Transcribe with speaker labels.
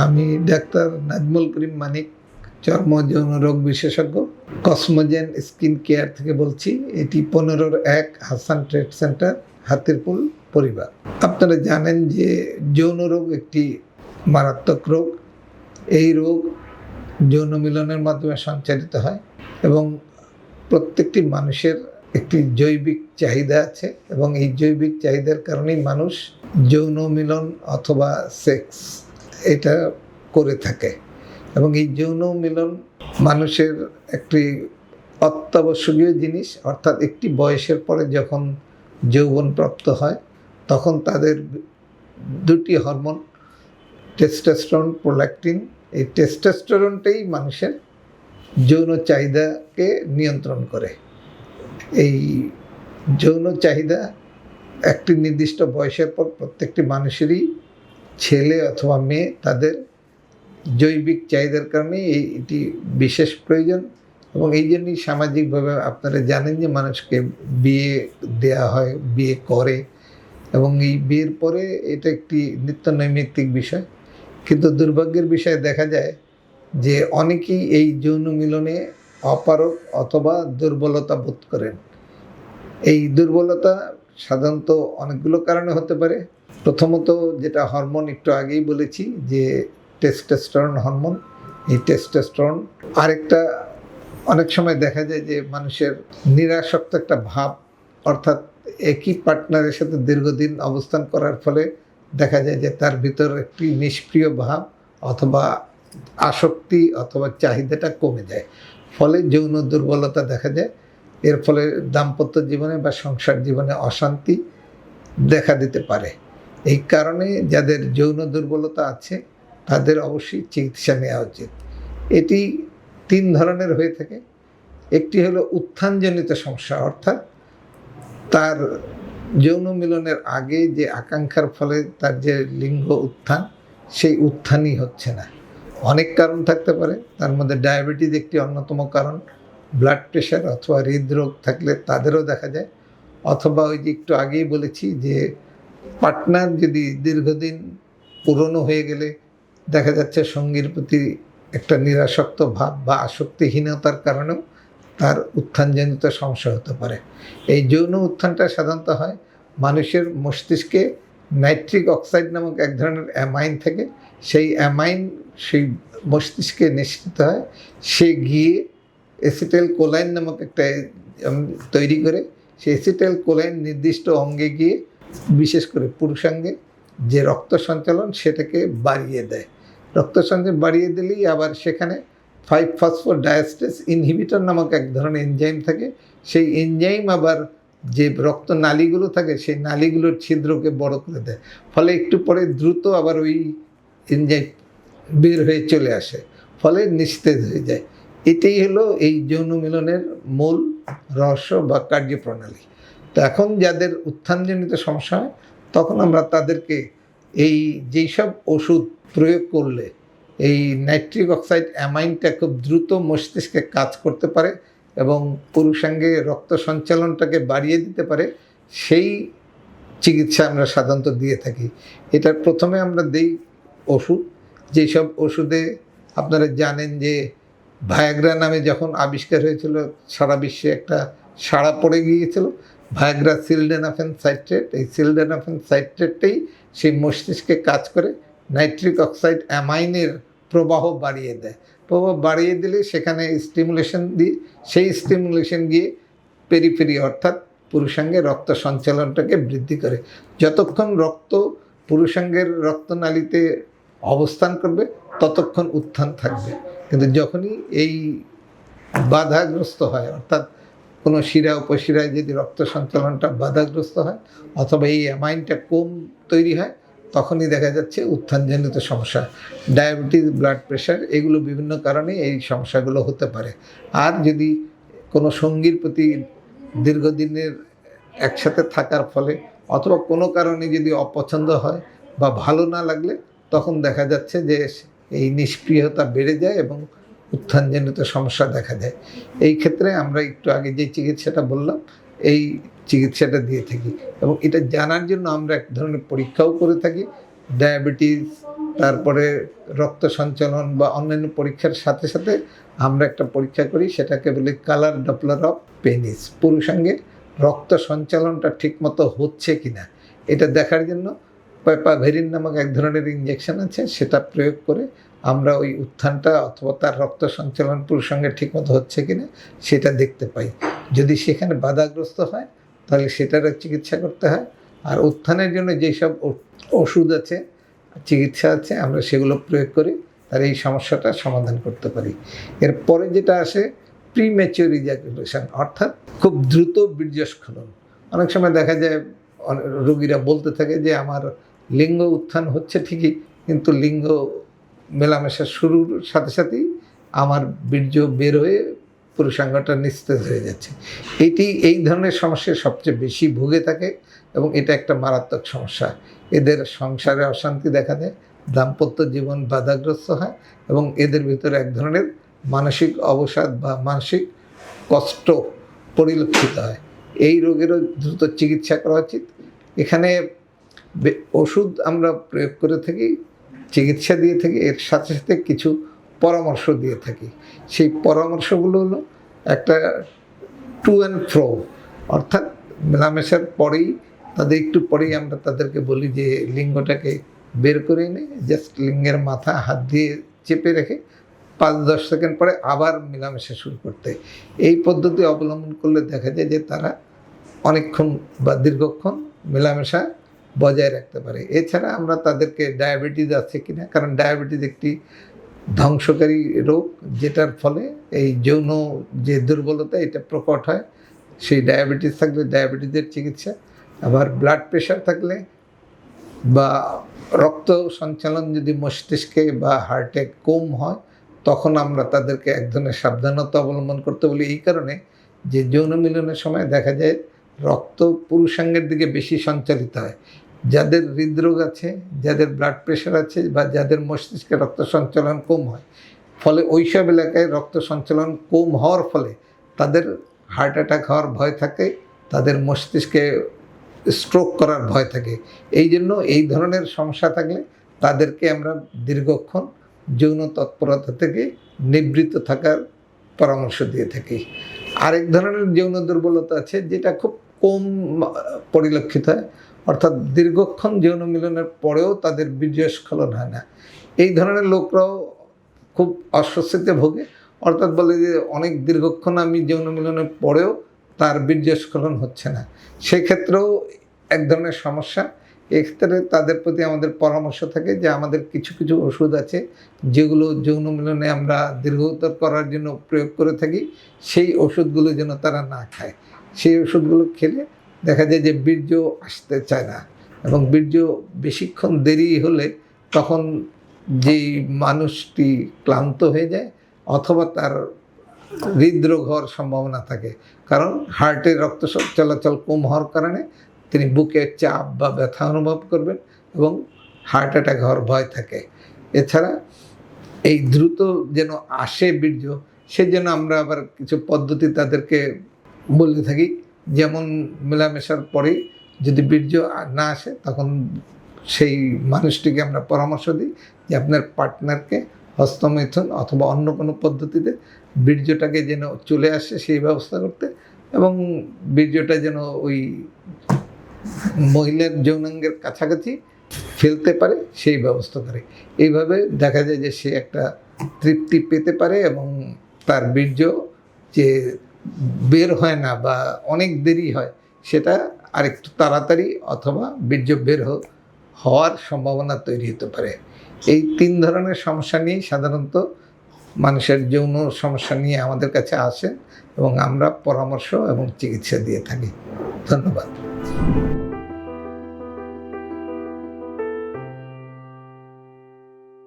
Speaker 1: আমি ডাক্তার নাজমুল করিম মানিক, চর্ম যৌন রোগ বিশেষজ্ঞ, কসমোজেন স্কিন কেয়ার থেকে বলছি। এটি 15-1 হাসান ট্রেড সেন্টার, হাতিরপুল পরিবার। আপনারা জানেন যে যৌন রোগ একটি মারাত্মক রোগ। এই রোগ যৌন মিলনের মাধ্যমে সঞ্চারিত হয় এবং প্রত্যেকটি মানুষের একটি জৈবিক চাহিদা আছে এবং এই জৈবিক চাহিদার কারণেই মানুষ যৌন মিলন অথবা সেক্স এটা করে থাকে এবং এই যৌন মিলন মানুষের একটি অত্যাবশ্যকীয় জিনিস। অর্থাৎ একটি বয়সের পরে যখন যৌবন প্রাপ্ত হয় তখন তাদের দুটি হরমোন, টেস্টোস্টেরন, প্রোল্যাক্টিন, এই টেস্টোস্টেরনটাই মানুষের যৌন চাহিদাকে নিয়ন্ত্রণ করে। এই যৌন চাহিদা একটি নির্দিষ্ট বয়সের পর প্রত্যেকটি মানুষেরই, ছেলে অথবা মেয়ে, তাদের জৈবিক চাহিদার কারণে এটি বিশেষ প্রয়োজন এবং এই জন্যই সামাজিকভাবে আপনারা জানেন যে মানুষকে বিয়ে দেয়া হয়, বিয়ে করে এবং এই বিয়ের পরে এটা একটি নিত্য নৈমিত্তিক বিষয়। কিন্তু দুর্ভাগ্যের বিষয়ে দেখা যায় যে অনেকেই এই যৌন মিলনে অপারগ অথবা দুর্বলতা বোধ করেন। এই দুর্বলতা সাধারণত অনেকগুলো কারণে হতে পারে। প্রথমত যেটা হরমোন, একটু আগেই বলেছি যে টেস্টোস্টেরন হরমোন, এই টেস্টোস্টেরন। আরেকটা, অনেক সময় দেখা যায় যে মানুষের নিরাসক্ত একটা ভাব, অর্থাৎ একই পার্টনারের সাথে দীর্ঘদিন অবস্থান করার ফলে দেখা যায় যে তার ভিতর একটি নিষ্ক্রিয় ভাব অথবা আসক্তি অথবা চাহিদাটা কমে যায়, ফলে যৌন দুর্বলতা দেখা যায়। এর ফলে দাম্পত্য জীবনে বা সংসার জীবনে অশান্তি দেখা দিতে পারে। এই কারণে যাদের যৌন দুর্বলতা আছে তাদের অবশ্যই চিকিৎসা নেওয়া উচিত। এটি 3 ধরনের হয়ে থাকে। একটি হলো উত্থানজনিত সমস্যা, অর্থাৎ তার যৌন মিলনের আগে যে আকাঙ্ক্ষার ফলে তার যে লিঙ্গ উত্থান, সেই উত্থানই হচ্ছে না। অনেক কারণ থাকতে পারে, তার মধ্যে ডায়াবেটিস একটি অন্যতম কারণ। ব্লাড প্রেশার অথবা হৃদরোগ থাকলে তাদেরও দেখা যায়, অথবা ওই যে একটু আগেই বলেছি যে পার্টনার যদি দীর্ঘদিন পুরনো হয়ে গেলে দেখা যাচ্ছে সঙ্গীর প্রতি একটা নিরাসক্ত ভাব বা আসক্তিহীনতার কারণেও তার উত্থানজনিত সমস্যা হতে পারে। এই যৌন উত্থানটা সাধারণত হয় মানুষের মস্তিষ্কে নাইট্রিক অক্সাইড নামক এক ধরনের অ্যামাইন থাকে। সেই অ্যামাইন সেই মস্তিষ্কে নিঃসৃত হয়, সে গিয়ে অ্যাসিটাইল কোলাইন নামক একটা তৈরি করে। সেই অ্যাসিটাইল কোলাইন নির্দিষ্ট অঙ্গে গিয়ে, বিশেষ করে পুরুষাঙ্গে যে রক্ত সঞ্চালন সেটাকে বাড়িয়ে দেয়। রক্ত সঞ্চালন বাড়িয়ে দিলেই আবার সেখানে 5-ফসফোডাইএস্টেস ইনহিবিটর নামক এক ধরনের এনজাইম থাকে। সেই এনজাইম আবার যে রক্ত নালীগুলো থাকে সেই নালীগুলোর ছিদ্রকে বড় করে দেয়, ফলে একটু পরে দ্রুত আবার ওই এনজাইম বের হয়ে চলে আসে, ফলে নিস্তেজ হয়ে যায়। এটাই হলো এই যৌন মিলনের মূল রহস্য বা কার্যপ্রণালী। তো এখন যাদের উত্থানজনিত সমস্যা হয় তখন আমরা তাদেরকে এই যেই সব ওষুধ প্রয়োগ করলে এই নাইট্রিক অক্সাইড অ্যামাইনটা খুব দ্রুত মস্তিষ্কে কাজ করতে পারে এবং পুরুষাঙ্গে রক্ত সঞ্চালনটাকে বাড়িয়ে দিতে পারে, সেই চিকিৎসা আমরা সাধারণত দিয়ে থাকি। এটার প্রথমে আমরা দিই ওষুধ। যেসব ওষুধে আপনারা জানেন যে ভায়াগ্রা নামে যখন আবিষ্কার হয়েছিল সারা বিশ্বে একটা সাড়া পড়ে গিয়েছিল। ভায়াগ্রা সিলডেনাফেন সাইট্রেট, এই সিলডেনাফেন সাইট্রেটটাই সেই মস্তিষ্কে কাজ করে নাইট্রিক অক্সাইড অ্যামাইনের প্রবাহ বাড়িয়ে দেয়। প্রবাহ বাড়িয়ে দিলে সেখানে স্টিমুলেশন দিয়ে, সেই স্টিমুলেশন গিয়ে পেরিফেরি অর্থাৎ পুরুষাঙ্গে রক্ত সঞ্চালনটাকে বৃদ্ধি করে। যতক্ষণ রক্ত পুরুষাঙ্গের রক্তনালীতে অবস্থান করবে ততক্ষণ উত্থান থাকবে। কিন্তু যখনই এই বাধাগ্রস্ত হয়, অর্থাৎ কোনো শিরা উপশিরায় যদি রক্ত সঞ্চালনটা বাধাগ্রস্ত হয় অথবা এই অ্যামাইনটা কম তৈরি হয়, তখনই দেখা যাচ্ছে উত্থানজনিত সমস্যা। ডায়াবেটিস, ব্লাড প্রেশার, এগুলো বিভিন্ন কারণে এই সমস্যাগুলো হতে পারে। আর যদি কোনো সঙ্গীর প্রতি দীর্ঘদিনের একসাথে থাকার ফলে অথবা কোনো কারণে যদি অপছন্দ হয় বা ভালো না লাগলে, তখন দেখা যাচ্ছে যে এই নিষ্ক্রিয়তা বেড়ে যায় এবং উত্থানজনিত সমস্যা দেখা দেয়। এই ক্ষেত্রে আমরা একটু আগে যে চিকিৎসাটা বললাম, এই চিকিৎসাটা দিয়ে থাকি এবং এটা জানার জন্য আমরা এক ধরনের পরীক্ষাও করে থাকি। ডায়াবেটিস, তারপরে রক্ত সঞ্চালন বা অন্যান্য পরীক্ষার সাথে সাথে আমরা একটা পরীক্ষা করি, সেটাকে বলি কালার ডপলার অফ পেনিস। পুরুষাঙ্গে রক্ত সঞ্চালনটা ঠিকমতো হচ্ছে কিনা এটা দেখার জন্য পেপাভেরিন নামক এক ধরনের ইঞ্জেকশন আছে, সেটা প্রয়োগ করে আমরা ওই উত্থানটা অথবা তার রক্ত সঞ্চালন পুরুষাঙ্গে ঠিকমতো হচ্ছে কিনা সেটা দেখতে পাই। যদি সেখানে বাধাগ্রস্ত হয় তাহলে সেটারও চিকিৎসা করতে হয়। আর উত্থানের জন্য যেসব ওষুধ আছে, চিকিৎসা আছে, আমরা সেগুলো প্রয়োগ করে তার এই সমস্যাটা সমাধান করতে পারি। এরপরে যেটা আসে প্রিম্যাচিওর ইজাকুলেশন, অর্থাৎ খুব দ্রুত বীর্যস্খলন। অনেক সময় দেখা যায় রোগীরা বলতে থাকে যে আমার লিঙ্গ উত্থান হচ্ছে ঠিকই, কিন্তু লিঙ্গ মেলামেশা শুরুর সাথে সাথেই আমার বীর্য বের হয়ে পুরুষাঙ্গটা নিস্তেজ হয়ে যাচ্ছে। এই ধরনের সমস্যায় সবচেয়ে বেশি ভুগে থাকে এবং এটা একটা মারাত্মক সমস্যা। এদের সংসারে অশান্তি দেখা দেয়, দাম্পত্য জীবন বাধাগ্রস্ত হয় এবং এদের ভিতরে এক ধরনের মানসিক অবসাদ বা মানসিক কষ্ট পরিলক্ষিত হয়। এই রোগেরও দ্রুত চিকিৎসা করা উচিত। এখানে ওষুধ আমরা প্রয়োগ করে থাকি, চিকিৎসা দিয়ে থাকি, এর সাথে সাথে কিছু পরামর্শ দিয়ে থাকি। সেই পরামর্শগুলো হলো একটা টু অ্যান্ড ফ্রো, অর্থাৎ মেলামেশার পরেই একটু পরেই আমরা তাদেরকে বলি যে লিঙ্গটাকে বের করে এনে জাস্ট লিঙ্গের মাথা হাত দিয়ে চেপে রেখে 5-10 সেকেন্ড পরে আবার মেলামেশা শুরু করতে। এই পদ্ধতি অবলম্বন করলে দেখা যায় যে তারা অনেকক্ষণ বা দীর্ঘক্ষণ মেলামেশা বজায় রাখতে পারে। এছাড়া আমরা তাদেরকে ডায়াবেটিস আছে কিনা, কারণ ডায়াবেটিস একটি ধ্বংসকারী রোগ, যেটার ফলে এই যৌন যে দুর্বলতা এটা প্রকট হয়। সেই ডায়াবেটিস থাকলে ডায়াবেটিসের চিকিৎসা, আবার ব্লাড প্রেশার থাকলে বা রক্ত সঞ্চালন যদি মস্তিষ্কে বা হার্টে কম হয় তখন আমরা তাদেরকে এক ধরনের সাবধানতা অবলম্বন করতে বলি। এই কারণে যে যৌন মিলনের সময় দেখা যায় রক্ত পুরুষাঙ্গের দিকে বেশি সঞ্চালিত হয়। যাদের হৃদরোগ আছে, যাদের ব্লাড প্রেশার আছে বা যাদের মস্তিষ্কে রক্ত সঞ্চালন কম হয়, ফলে ওইসব এলাকায় রক্ত সঞ্চালন কম হওয়ার ফলে তাদের হার্ট অ্যাটাক হওয়ার ভয় থাকে, তাদের মস্তিষ্কে স্ট্রোক করার ভয় থাকে। এই জন্য এই ধরনের সমস্যা থাকলে তাদেরকে আমরা দীর্ঘক্ষণ যৌন তৎপরতা থেকে নিবৃত্ত থাকার পরামর্শ দিয়ে থাকি। আরেক ধরনের যৌন দুর্বলতা আছে যেটা খুব কম পরিলক্ষিত হয়, অর্থাৎ দীর্ঘক্ষণ যৌন মিলনের পরেও তাদের বীর্যস্খলন হয় না। এই ধরনের লোকরাও খুব অস্বস্তিতে ভোগে, অর্থাৎ বলে যে অনেক দীর্ঘক্ষণ আমি যৌন মিলনের পরেও তার বীর্যস্খলন হচ্ছে না। সেক্ষেত্রেও এক ধরনের সমস্যা। এক্ষেত্রে তাদের প্রতি আমাদের পরামর্শ থাকে যে আমাদের কিছু কিছু ওষুধ আছে যেগুলো যৌন মিলনে আমরা দীর্ঘতর করার জন্য প্রয়োগ করে থাকি, সেই ওষুধগুলো যেন তারা না খায়। সেই ওষুধগুলো খেলে দেখা যায় যে বীর্য আসতে চায় না, এবং বীর্য বেশিক্ষণ দেরি হলে তখন যেই মানুষটি ক্লান্ত হয়ে যায় অথবা তার হৃদরোগ হওয়ার সম্ভাবনা থাকে, কারণ হার্টের রক্ত চলাচল কম হওয়ার কারণে তিনি বুকে চাপ বা ব্যথা অনুভব করবেন এবং হার্ট অ্যাটাক হওয়ার ভয় থাকে। এছাড়া এই দ্রুত যেন আসে বীর্য, সেজন্য আমরা আবার কিছু পদ্ধতি তাদেরকে বলে থাকি। যেমন মেলামেশার পরে যদি বীর্য না আসে তখন সেই মানুষটিকে আমরা পরামর্শ দিই যে আপনার পার্টনারকে হস্তমৈথুন অথবা অন্য কোনো পদ্ধতিতে বীর্যটাকে যেন চলে আসে সেই ব্যবস্থা করতে, এবং বীর্যটা যেন ওই মহিলার যৌনাঙ্গের কাছাকাছি ফেলতে পারে সেই ব্যবস্থা করে। এইভাবে দেখা যায় যে সে একটা তৃপ্তি পেতে পারে এবং তার বীর্য যে বের হয় না বা অনেক দেরি হয় সেটা আরেকটু তাড়াতাড়ি অথবা বীর্য বের হওয়ার সম্ভাবনা তৈরি হতে পারে। এই 3 ধরনের সমস্যা নিয়েই সাধারণত মানুষের যৌন সমস্যা নিয়ে আমাদের কাছে আসেন এবং আমরা পরামর্শ এবং চিকিৎসা দিয়ে থাকি। ধন্যবাদ।